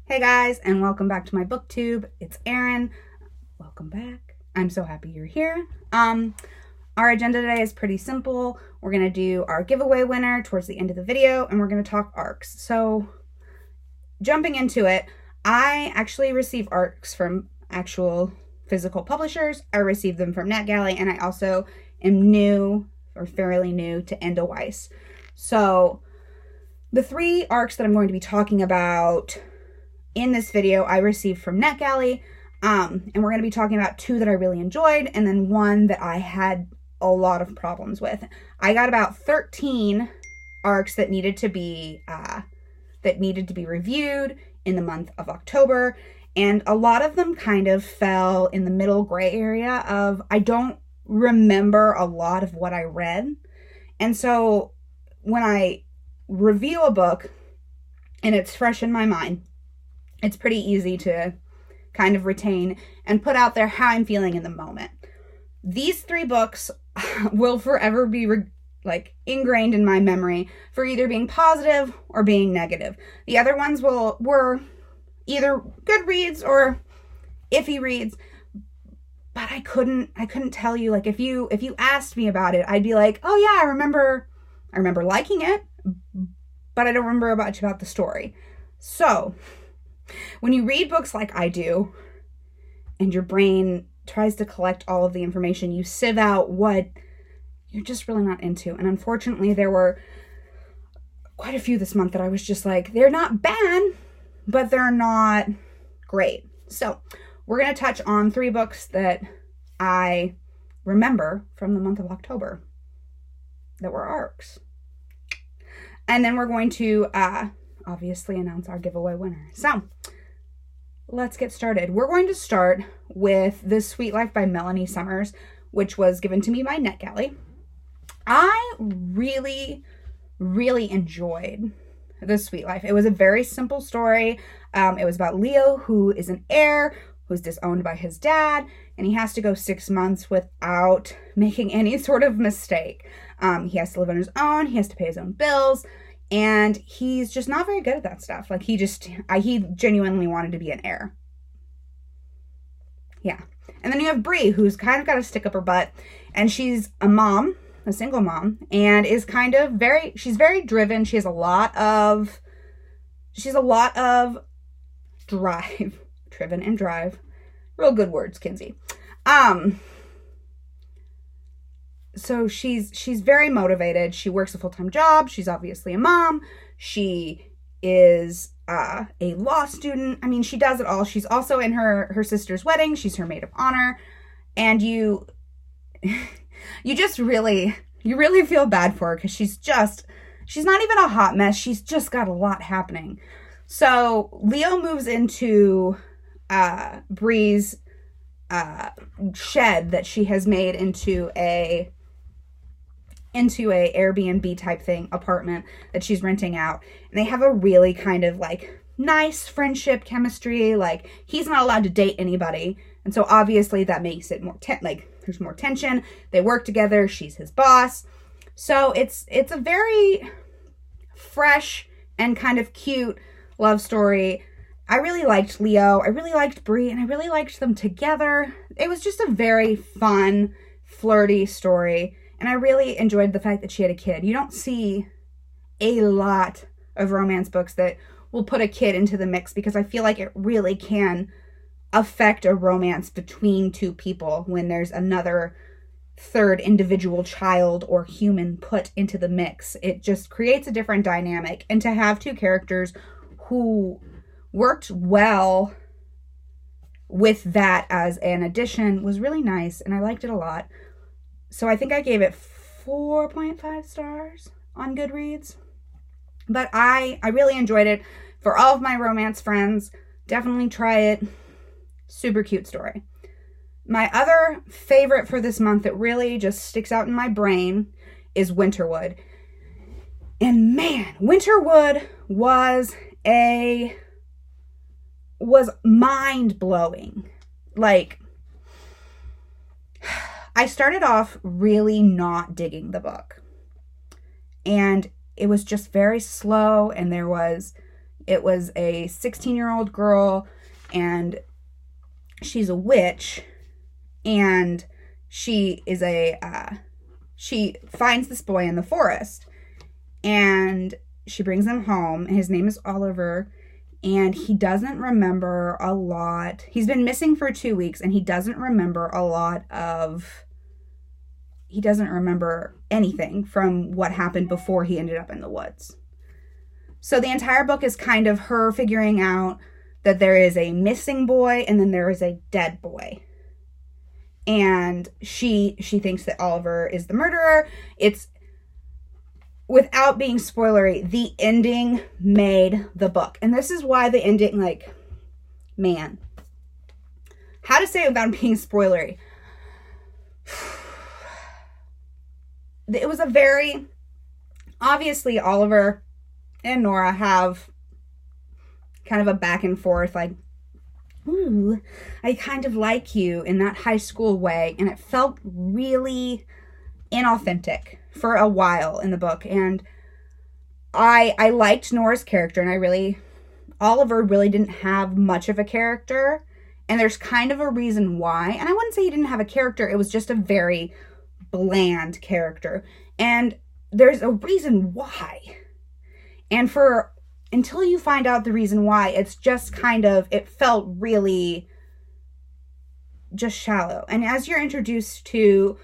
Hey guys, and welcome back to my booktube. It's Erin. Welcome back. I'm so happy you're here. Our agenda today is pretty simple. We're going to do our giveaway winner towards the end of the video, and we're going to talk ARCs. So, jumping into it, I actually receive ARCs from actual physical publishers. I received them from NetGalley, and I also am new, or fairly new, to Enda Weiss. So, the three ARCs that I'm going to be talking about in this video, I received from NetGalley, and we're going to be talking about two that I really enjoyed, and then one that I had a lot of problems with. I got about 13 ARCs that needed to be reviewed in the month of October, and a lot of them kind of fell in the middle gray area of I don't remember a lot of what I read, and so when I review a book and it's fresh in my mind, it's pretty easy to kind of retain and put out there how I'm feeling in the moment. These three books will forever be ingrained in my memory for either being positive or being negative. The other ones were either good reads or iffy reads, but I couldn't tell you, like, if you asked me about it, I'd be like, oh yeah, I remember liking it, but I don't remember much about the story. So when you read books like I do, and your brain tries to collect all of the information, you sieve out what you're just really not into. And unfortunately, there were quite a few this month that I was just like, they're not bad, but they're not great. So we're going to touch on three books that I remember from the month of October that were ARCs. And then we're going to obviously announce our giveaway winner. So let's get started. We're going to start with This Sweet Life by Melanie Summers, which was given to me by NetGalley. I really, really enjoyed This Sweet Life. It was a very simple story. It was about Leo, who is an heir, who's disowned by his dad, and he has to go 6 months without making any sort of mistake. He has to live on his own. He has to pay his own bills. And he's just not very good at that stuff. Like, he genuinely wanted to be an heir. Yeah. And then you have Bree, who's kind of got to stick up her butt. And she's a mom, a single mom, and is kind of she's very driven. She has a lot of drive. Driven and drive. Real good words, Kinsey. So she's very motivated. She works a full-time job. She's obviously a mom. She is a law student. I mean, she does it all. She's also in her sister's wedding. She's her maid of honor. And you really feel bad for her because she's not even a hot mess. She's just got a lot happening. So Leo moves into Bree's shed that she has made into a Airbnb type thing, apartment that she's renting out. And they have a really kind of like nice friendship chemistry. Like, he's not allowed to date anybody. And so obviously that makes it more there's more tension. They work together. She's his boss. So it's a very fresh and kind of cute love story. I really liked Leo. I really liked Bree, and I really liked them together. It was just a very fun, flirty story. And I really enjoyed the fact that she had a kid. You don't see a lot of romance books that will put a kid into the mix, because I feel like it really can affect a romance between two people when there's another third individual child or human put into the mix. It just creates a different dynamic. And to have two characters who worked well with that as an addition was really nice, and I liked it a lot. So I think I gave it 4.5 stars on Goodreads. But I really enjoyed it. For all of my romance friends, definitely try it. Super cute story. My other favorite for this month that really just sticks out in my brain is Winterwood. And man, Winterwood was mind-blowing. Like, I started off really not digging the book. And it was just very slow, and there was, It was a 16-year-old girl, and she's a witch, and she finds this boy in the forest, and she brings him home. His name is Oliver, and he doesn't remember a lot. He's been missing for 2 weeks, and he doesn't remember anything from what happened before he ended up in the woods. So the entire book is kind of her figuring out that there is a missing boy and then there is a dead boy. And she thinks that Oliver is the murderer. It's, without being spoilery, the ending made the book. And this is why the ending, like, man, how to say it without being spoilery. It was a very, obviously Oliver and Nora have kind of a back and forth, like, ooh, I kind of like you, in that high school way. And it felt really inauthentic for a while in the book. And I liked Nora's character, and Oliver really didn't have much of a character. And there's kind of a reason why. And I wouldn't say he didn't have a character. It was just a very bland character. And there's a reason why. And until you find out the reason why, it's just kind of, it felt really just shallow. And as you're introduced to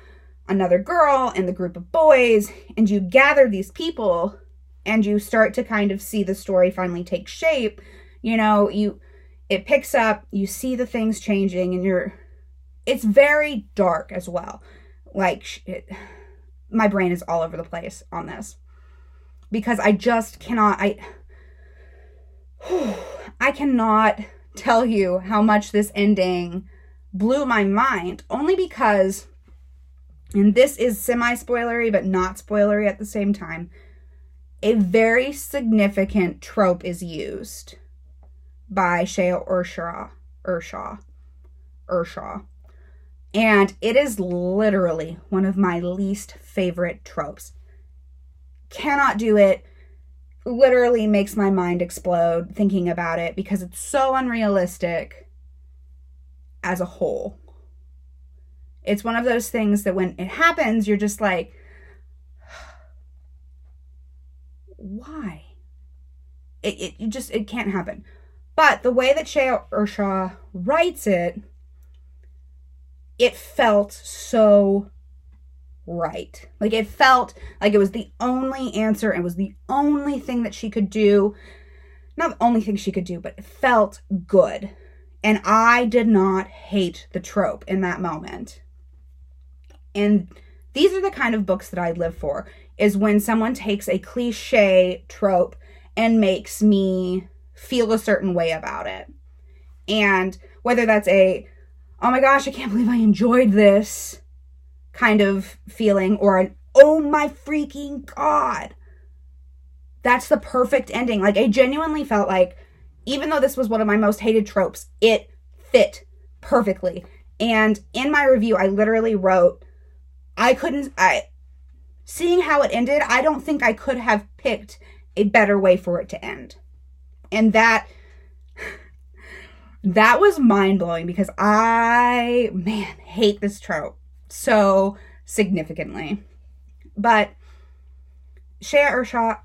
another girl and the group of boys, and you gather these people, and you start to kind of see the story finally take shape, it picks up, you see the things changing, and it's very dark as well. Like, my brain is all over the place on this. Because I just cannot, I cannot tell you how much this ending blew my mind. Only because, and this is semi-spoilery, but not spoilery at the same time, a very significant trope is used by Shea Ershaw. And it is literally one of my least favorite tropes. Cannot do it. Literally makes my mind explode thinking about it, because it's so unrealistic as a whole. It's one of those things that when it happens, you're just like, why? It can't happen. But the way that Shea Ershaw writes it felt so right. Like, it felt like it was the only answer. It was the only thing that she could do. Not the only thing she could do, but it felt good. And I did not hate the trope in that moment. And these are the kind of books that I live for, is when someone takes a cliche trope and makes me feel a certain way about it. And whether that's oh my gosh, I can't believe I enjoyed this kind of feeling, or an, oh my freaking God, that's the perfect ending. Like, I genuinely felt like, even though this was one of my most hated tropes, it fit perfectly. And in my review, I literally wrote, seeing how it ended, I don't think I could have picked a better way for it to end. And that was mind-blowing, because I hate this trope so significantly. But Shea Ershaw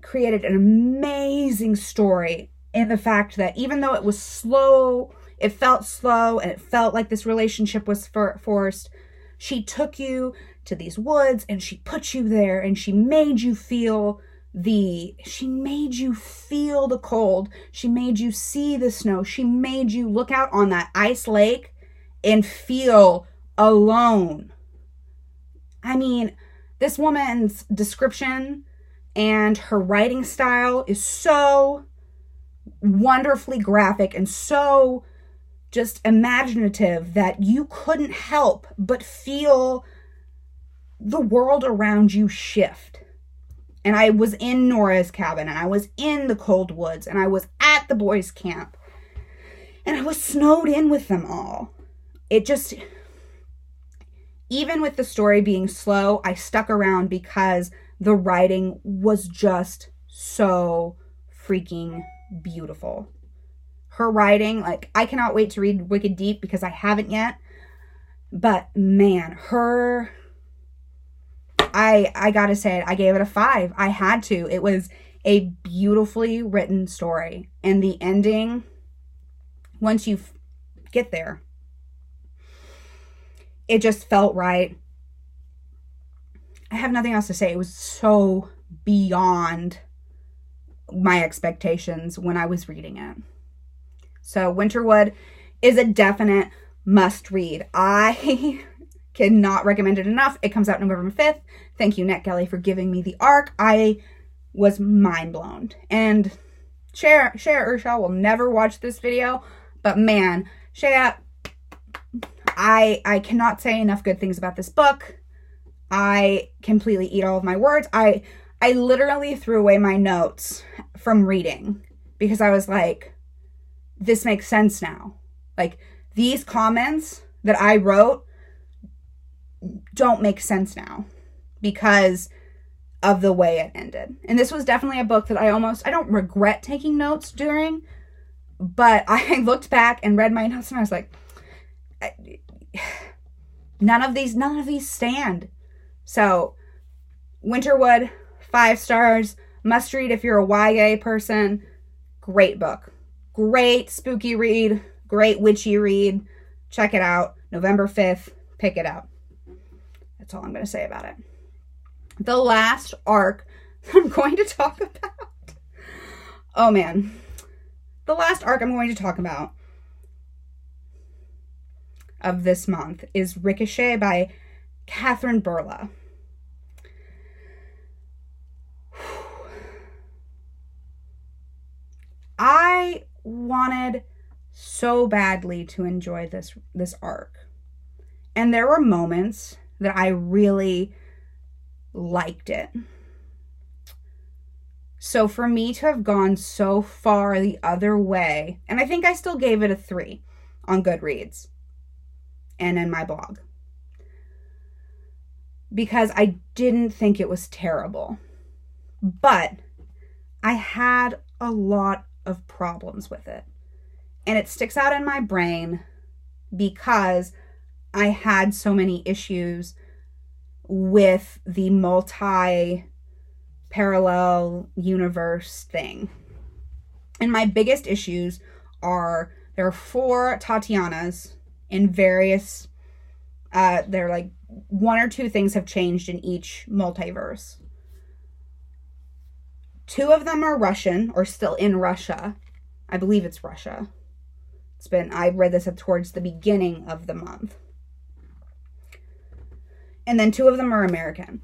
created an amazing story in the fact that even though it was slow, it felt slow, and it felt like this relationship was forced, she took you to these woods, and she put you there, and she made you feel the cold. She made you see the snow. She made you look out on that ice lake and feel alone. I mean, this woman's description and her writing style is so wonderfully graphic and so just imaginative that you couldn't help but feel the world around you shift. And I was in Nora's cabin, and I was in the cold woods, and I was at the boys' camp, and I was snowed in with them all. It just, even with the story being slow, I stuck around because the writing was just so freaking beautiful. Her writing, like, I cannot wait to read Wicked Deep because I haven't yet. But man, I gotta say it, I gave it a 5. I had to. It was a beautifully written story. And the ending, once you get there, it just felt right. I have nothing else to say. It was so beyond my expectations when I was reading it. So Winterwood is a definite must read. I cannot recommend it enough. It comes out November 5th. Thank you, NetGalley, for giving me the ARC. I was mind blown. And Shea Ershaw will never watch this video, but man, Shea, I cannot say enough good things about this book. I completely eat all of my words. I literally threw away my notes from reading because I was like, this makes sense now. Like, these comments that I wrote don't make sense now because of the way it ended. And this was definitely a book that I don't regret taking notes during, but I looked back and read my notes and I was like, none of these stand. So Winterwood, 5 stars, must read if you're a YA person. Great book. Great spooky read. Great witchy read. Check it out. November 5th. Pick it up. That's all I'm going to say about it. The last arc I'm going to talk about. Oh man. The last arc I'm going to talk about of this month is Ricochet by Catherine Burla. I wanted so badly to enjoy this arc. And there were moments that I really liked it. So for me to have gone so far the other way, and I think I still gave it a 3 on Goodreads and in my blog, because I didn't think it was terrible. But I had a lot of problems with it. And it sticks out in my brain because I had so many issues with the multi-parallel universe thing. And my biggest issues are, there are 4 Tatianas in various, they're like 1 or 2 things have changed in each multiverse. 2 of them are Russian, or still in Russia. I believe it's Russia. I read this towards the beginning of the month. And then 2 of them are American.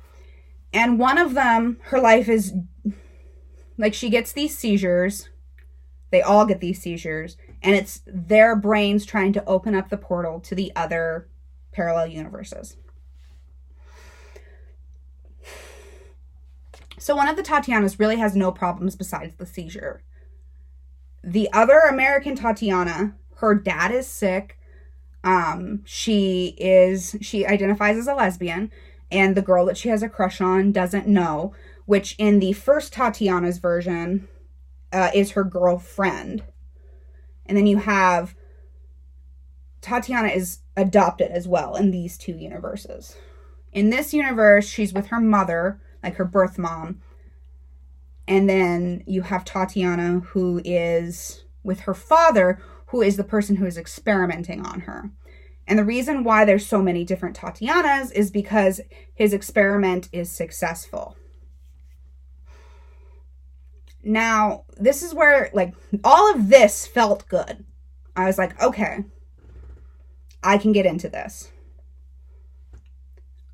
And one of them, her life is, like, she gets these seizures. They all get these seizures. And it's their brains trying to open up the portal to the other parallel universes. So one of the Tatianas really has no problems besides the seizure. The other American Tatiana, her dad is sick. She identifies as a lesbian, and the girl that she has a crush on doesn't know, which in the first Tatiana's version is her girlfriend. And then you have Tatiana is adopted as well in these 2 universes. In this universe, she's with her mother, like her birth mom. And then you have Tatiana, who is with her father, who is the person who is experimenting on her. And the reason why there's so many different Tatianas is because his experiment is successful. Now, this is where, like, all of this felt good. I was like, okay, I can get into this.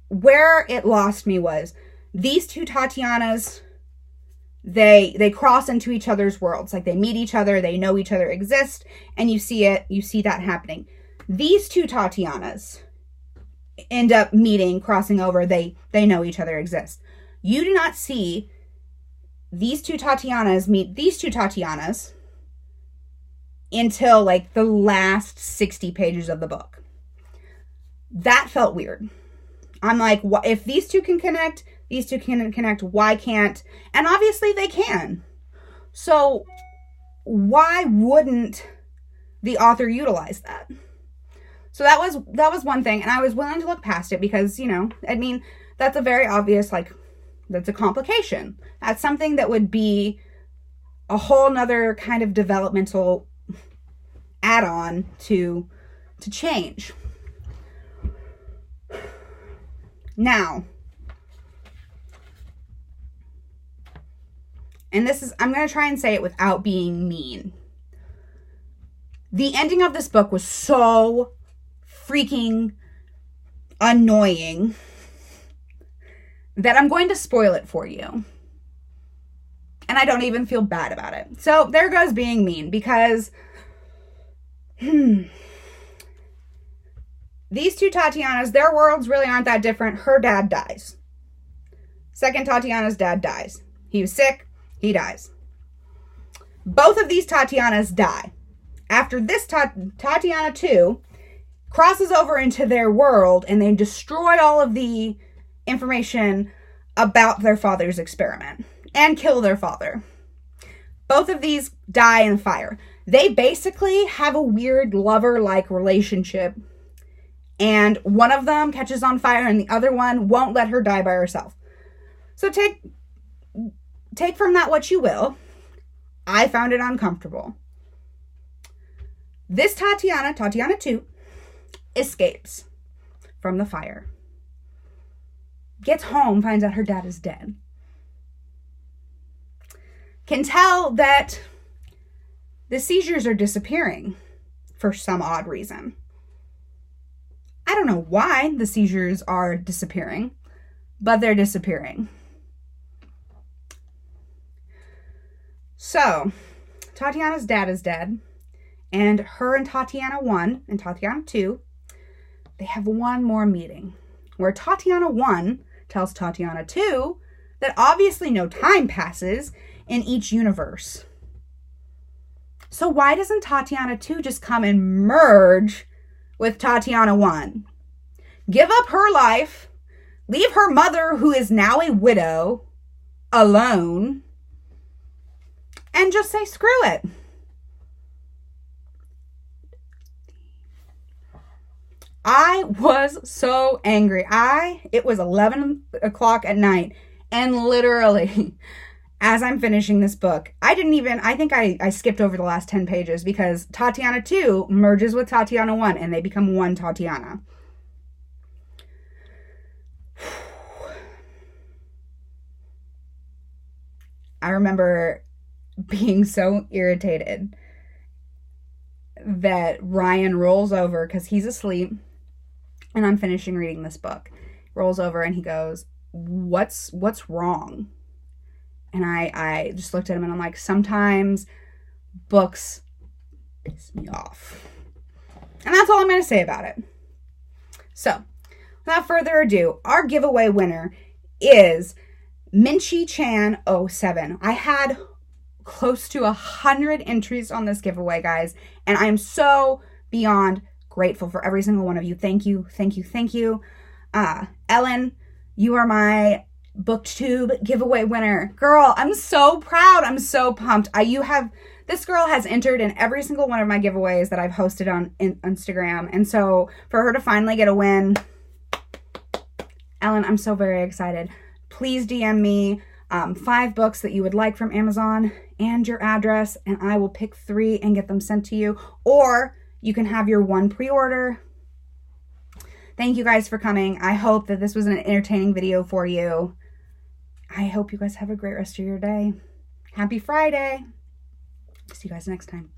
Where it lost me was these 2 Tatianas, they cross into each other's worlds. Like, they meet each other, they know each other exist, and you see that happening. These 2 Tatianas end up meeting, crossing over, they know each other exist. You do not see these 2 Tatianas meet these 2 Tatianas until, like, the last 60 pages of the book. That felt weird. I'm like, if these 2 can connect, why can't? And obviously they can. So why wouldn't the author utilize that? So that was one thing, and I was willing to look past it because, you know, I mean, that's a very obvious, like, that's a complication. That's something that would be a whole nother kind of developmental add-on to change. Now, and this is, I'm going to try and say it without being mean. The ending of this book was so freaking annoying that I'm going to spoil it for you. And I don't even feel bad about it. So there goes being mean, because these two Tatianas, their worlds really aren't that different. Her dad dies. Second Tatiana's dad dies. He was sick. He dies. Both of these Tatianas die. After this, Tatiana 2 crosses over into their world, and they destroy all of the information about their father's experiment and kill their father. Both of these die in fire. They basically have a weird lover-like relationship, and one of them catches on fire and the other one won't let her die by herself. So take from that what you will. I found it uncomfortable. This Tatiana 2, escapes from the fire. Gets home, finds out her dad is dead. Can tell that the seizures are disappearing for some odd reason. I don't know why the seizures are disappearing, but they're disappearing. So, Tatiana's dad is dead, and her and Tatiana 1 and Tatiana 2, they have one more meeting where Tatiana 1 tells Tatiana 2 that obviously no time passes in each universe. So why doesn't Tatiana 2 just come and merge with Tatiana 1? Give up her life, leave her mother, who is now a widow, alone, and just say, screw it. I was so angry. It was 11 o'clock at night, and literally, as I'm finishing this book, I think I skipped over the last 10 pages because Tatiana 2 merges with Tatiana 1 and they become one Tatiana. I remember being so irritated that Ryan rolls over because he's asleep and I'm finishing reading this book. Rolls over and he goes, what's wrong? And I just looked at him and I'm like, sometimes books piss me off. And that's all I'm going to say about it. So, without further ado, our giveaway winner is Minchi Chan 07. I had close to 100 entries on this giveaway, guys, and I am so beyond grateful for every single one of you. Thank you, thank you, thank you. Ellen, you are my BookTube giveaway winner. Girl, I'm so proud. I'm so pumped. This girl has entered in every single one of my giveaways that I've hosted on Instagram, and so for her to finally get a win, Ellen, I'm so very excited. Please DM me 5 books that you would like from Amazon and your address, and I will pick 3 and get them sent to you. Or you can have your one pre-order. Thank you guys for coming. I hope that this was an entertaining video for you. I hope you guys have a great rest of your day. Happy Friday. See you guys next time.